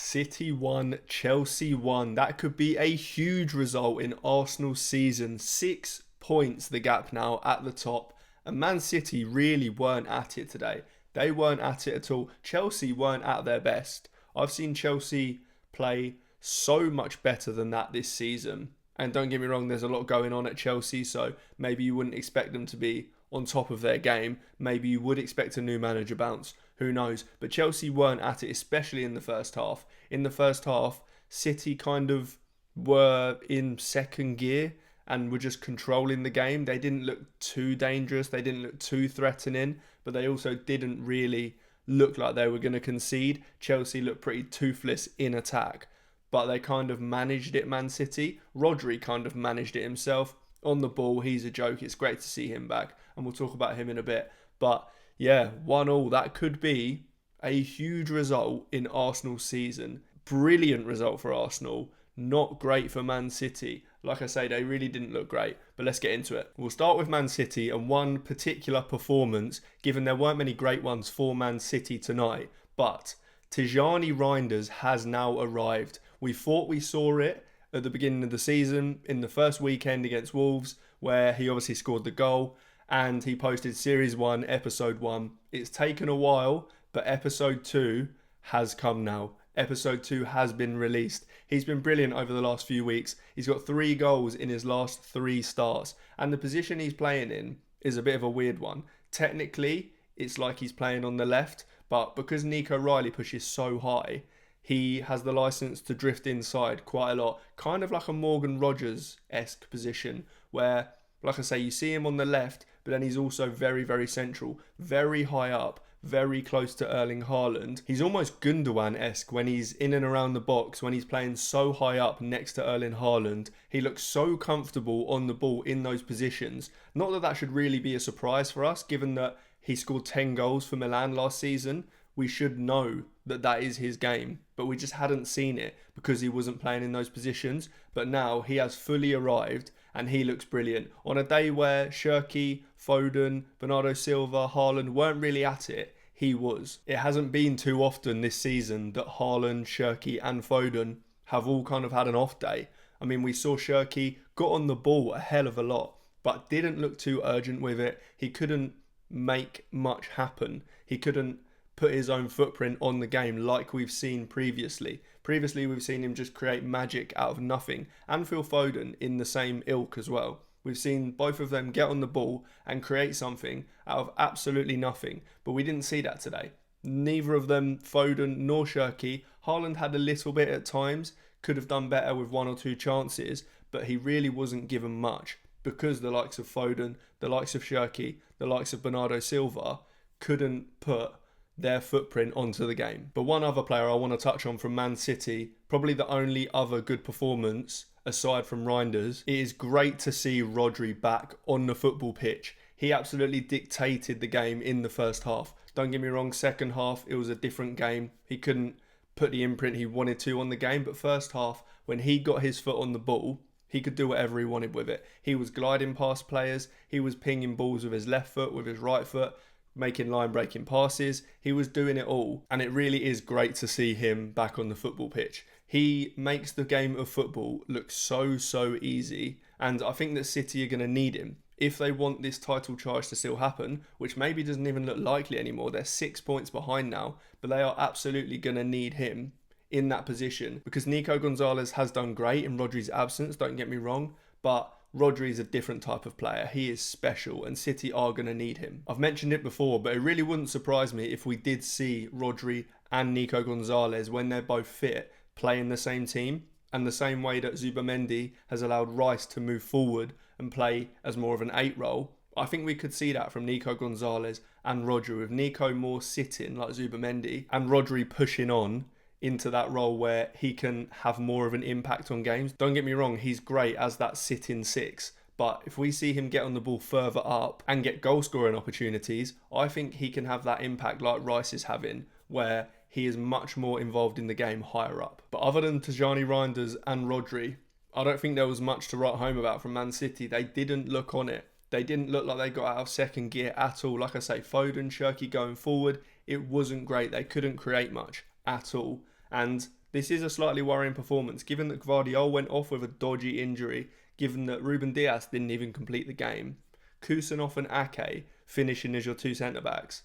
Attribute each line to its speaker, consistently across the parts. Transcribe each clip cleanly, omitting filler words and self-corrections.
Speaker 1: City 1, Chelsea 1. That could be a huge result in Arsenal's season. 6 points the gap now at the top. And Man City really weren't at it today. They weren't at it at all. Chelsea weren't at their best. I've seen Chelsea play so much better than that this season. And don't get me wrong, there's a lot going on at Chelsea, so maybe you wouldn't expect them to be on top of their game. Maybe you would expect a new manager bounce. Who knows? But Chelsea weren't at it, especially in the first half. In the first half, City kind of were in second gear and were just controlling the game. They didn't look too dangerous. They didn't look too threatening, but they also didn't really look like they were going to concede. Chelsea looked pretty toothless in attack, but they kind of managed it, Man City. Rodri kind of managed it himself. On the ball, he's a joke. It's great to see him back, and we'll talk about him in a bit. But yeah, 1-1. That could be a huge result in Arsenal's season. Brilliant result for Arsenal. Not great for Man City. Like I say, they really didn't look great, but let's get into it. We'll start with Man City and one particular performance, given there weren't many great ones for Man City tonight, but Tijjani Reijnders has now arrived. We thought we saw it at the beginning of the season in the first weekend against Wolves, where he obviously scored the goal and he posted Series 1, Episode 1. It's taken a while, but Episode 2 has come now. Episode 2 has been released. He's been brilliant over the last few weeks. He's got 3 goals in his last 3 starts. And the position he's playing in is a bit of a weird one. Technically, it's like he's playing on the left, but because Nico Riley pushes so high, he has the license to drift inside quite a lot. Kind of like a Morgan Rogers-esque position where, like I say, you see him on the left, but then he's also very, very central, very high up, very close to Erling Haaland. He's almost Gundogan-esque when he's in and around the box, when he's playing so high up next to Erling Haaland. He looks so comfortable on the ball in those positions. Not that that should really be a surprise for us, given that he scored 10 goals for Milan last season. We should know that that is his game, but we just hadn't seen it because he wasn't playing in those positions. But now he has fully arrived and he looks brilliant. On a day where Shirky, Foden, Bernardo Silva, Haaland weren't really at it, he was. It hasn't been too often this season that Haaland, Shirky and Foden have all kind of had an off day. I mean, we saw Shirky got on the ball a hell of a lot, but didn't look too urgent with it. He couldn't make much happen. He couldn't put his own footprint on the game like we've seen previously. Previously, we've seen him just create magic out of nothing, and Phil Foden in the same ilk as well. We've seen both of them get on the ball and create something out of absolutely nothing, but we didn't see that today. Neither of them, Foden nor Shirky. Haaland had a little bit at times, could have done better with 1 or 2 chances, but he really wasn't given much because the likes of Foden, the likes of Shirky, the likes of Bernardo Silva couldn't put their footprint onto the game. But one other player I want to touch on from Man City, probably the only other good performance aside from Reijnders, it is great to see Rodri back on the football pitch. He absolutely dictated the game in the first half. Don't get me wrong, second half it was a different game. He couldn't put the imprint he wanted to on the game, but first half, when he got his foot on the ball, he could do whatever he wanted with it. He was gliding past players, he was pinging balls with his left foot, with his right foot, making line-breaking passes. He was doing it all, and it really is great to see him back on the football pitch. He makes the game of football look so easy, and I think that City are going to need him if they want this title charge to still happen, which maybe doesn't even look likely anymore. They're 6 points behind now, but they are absolutely going to need him in that position, because Nico Gonzalez has done great in Rodri's absence, don't get me wrong, but Rodri is a different type of player. He is special and City are going to need him. I've mentioned it before, but it really wouldn't surprise me if we did see Rodri and Nico Gonzalez, when they're both fit, play in the same team, and the same way that Zubamendi has allowed Rice to move forward and play as more of an 8 role. I think we could see that from Nico Gonzalez and Rodri, with Nico more sitting like Zubamendi and Rodri pushing on into that role where he can have more of an impact on games. Don't get me wrong, he's great as that sit-in 6, but if we see him get on the ball further up and get goal scoring opportunities, I think he can have that impact like Rice is having, where he is much more involved in the game higher up. But other than Tijjani Reijnders and Rodri, I don't think there was much to write home about from Man City. They didn't look on it. They didn't look like they got out of second gear at all. Like I say, Foden, Shirky going forward, it wasn't great. They couldn't create much at all. And This is a slightly worrying performance, given that Gvardiol went off with a dodgy injury, given that Ruben Dias didn't even complete the game. Kusanov and Ake finishing as your two centre-backs.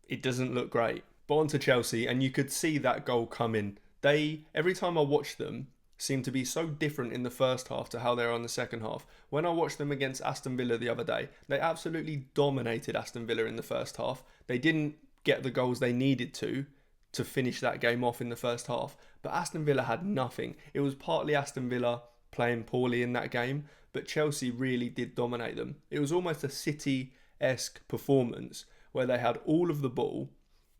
Speaker 1: It doesn't look great. But on to Chelsea, and you could see that goal coming. Every time I watch them, seem to be so different in the first half to how they are in the second half. When I watched them against Aston Villa the other day, they absolutely dominated Aston Villa in the first half. They didn't get the goals they needed to finish that game off in the first half. But Aston Villa had nothing. It was partly Aston Villa playing poorly in that game, but Chelsea really did dominate them. It was almost a City-esque performance where they had all of the ball.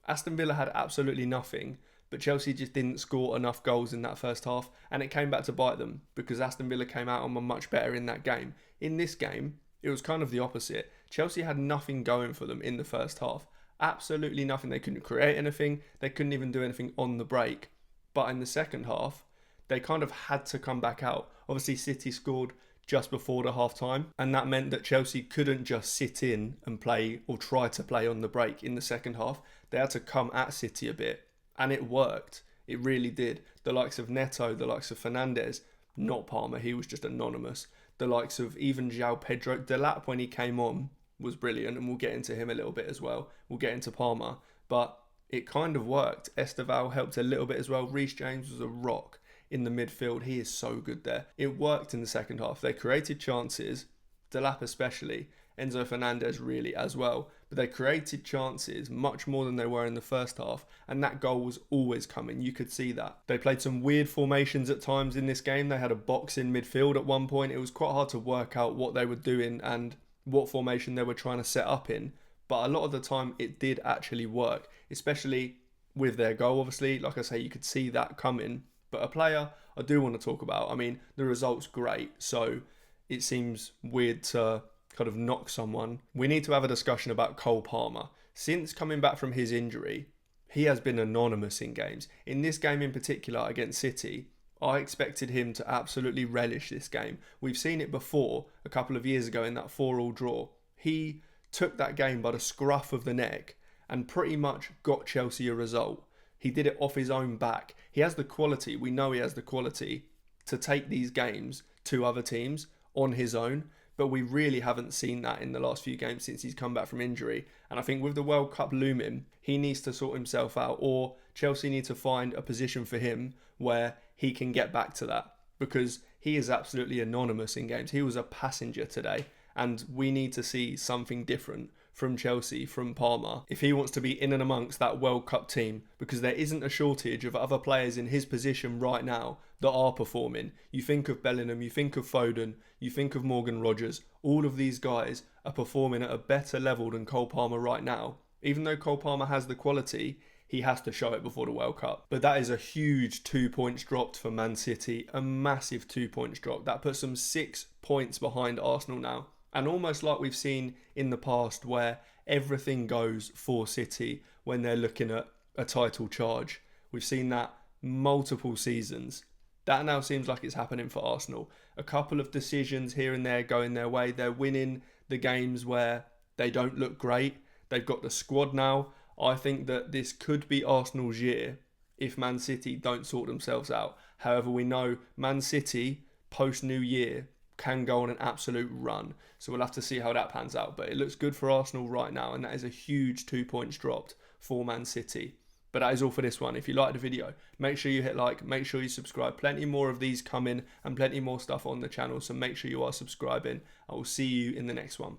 Speaker 1: Aston Villa had absolutely nothing, but Chelsea just didn't score enough goals in that first half, and it came back to bite them because Aston Villa came out on much better in that game. In this game, it was kind of the opposite. Chelsea had nothing going for them in the first half. Absolutely nothing. They couldn't create anything. They couldn't even do anything on the break. But in the second half, they kind of had to come back out. Obviously, City scored just before the half time, and that meant that Chelsea couldn't just sit in and play or try to play on the break in the second half. They had to come at City a bit. And it worked. It really did. The likes of Neto, the likes of Fernandes, not Palmer, he was just anonymous. The likes of even João Pedro. Delap, when he came on, was brilliant, and we'll get into him a little bit as well. We'll get into Palmer. But it kind of worked. Esteval helped a little bit as well. Reece James was a rock in the midfield. He is so good there. It worked in the second half. They created chances, Delap especially, Enzo Fernandes really as well. But they created chances much more than they were in the first half, and that goal was always coming. You could see that. They played some weird formations at times in this game. They had a box in midfield at one point. It was quite hard to work out what they were doing and what formation they were trying to set up in. But a lot of the time it did actually work, especially with their goal. Obviously, like I say, you could see that coming. But a player I do want to talk about, I mean, the result's great, so it seems weird to kind of knock someone. We need to have a discussion about Cole Palmer. Since coming back from his injury, he has been anonymous in games. In this game in particular against City, I expected him to absolutely relish this game. We've seen it before, a couple of years ago in that 4-4 draw. He took that game by the scruff of the neck and pretty much got Chelsea a result. He did it off his own back. He has the quality, we know he has the quality to take these games to other teams on his own. But we really haven't seen that in the last few games since he's come back from injury. And I think with the World Cup looming, he needs to sort himself out, or Chelsea need to find a position for him where he can get back to that, because he is absolutely anonymous in games. He was a passenger today, and we need to see something different from Chelsea, from Palmer, if he wants to be in and amongst that World Cup team, because there isn't a shortage of other players in his position right now that are performing. You think of Bellingham, you think of Foden, you think of Morgan Rogers. All of these guys are performing at a better level than Cole Palmer right now. Even though Cole Palmer has the quality, he has to show it before the World Cup. But that is a huge 2 points dropped for Man City, a massive 2 points drop. That puts them 6 points behind Arsenal now. And almost like we've seen in the past where everything goes for City when they're looking at a title charge. We've seen that multiple seasons. That now seems like it's happening for Arsenal. A couple of decisions here and there going their way. They're winning the games where they don't look great. They've got the squad now. I think that this could be Arsenal's year if Man City don't sort themselves out. However, we know Man City post-New Year can go on an absolute run. So we'll have to see how that pans out. But it looks good for Arsenal right now, and that is a huge 2 points dropped for Man City. But that is all for this one. If you liked the video, make sure you hit like, make sure you subscribe. Plenty more of these coming and plenty more stuff on the channel, so make sure you are subscribing. I will see you in the next one.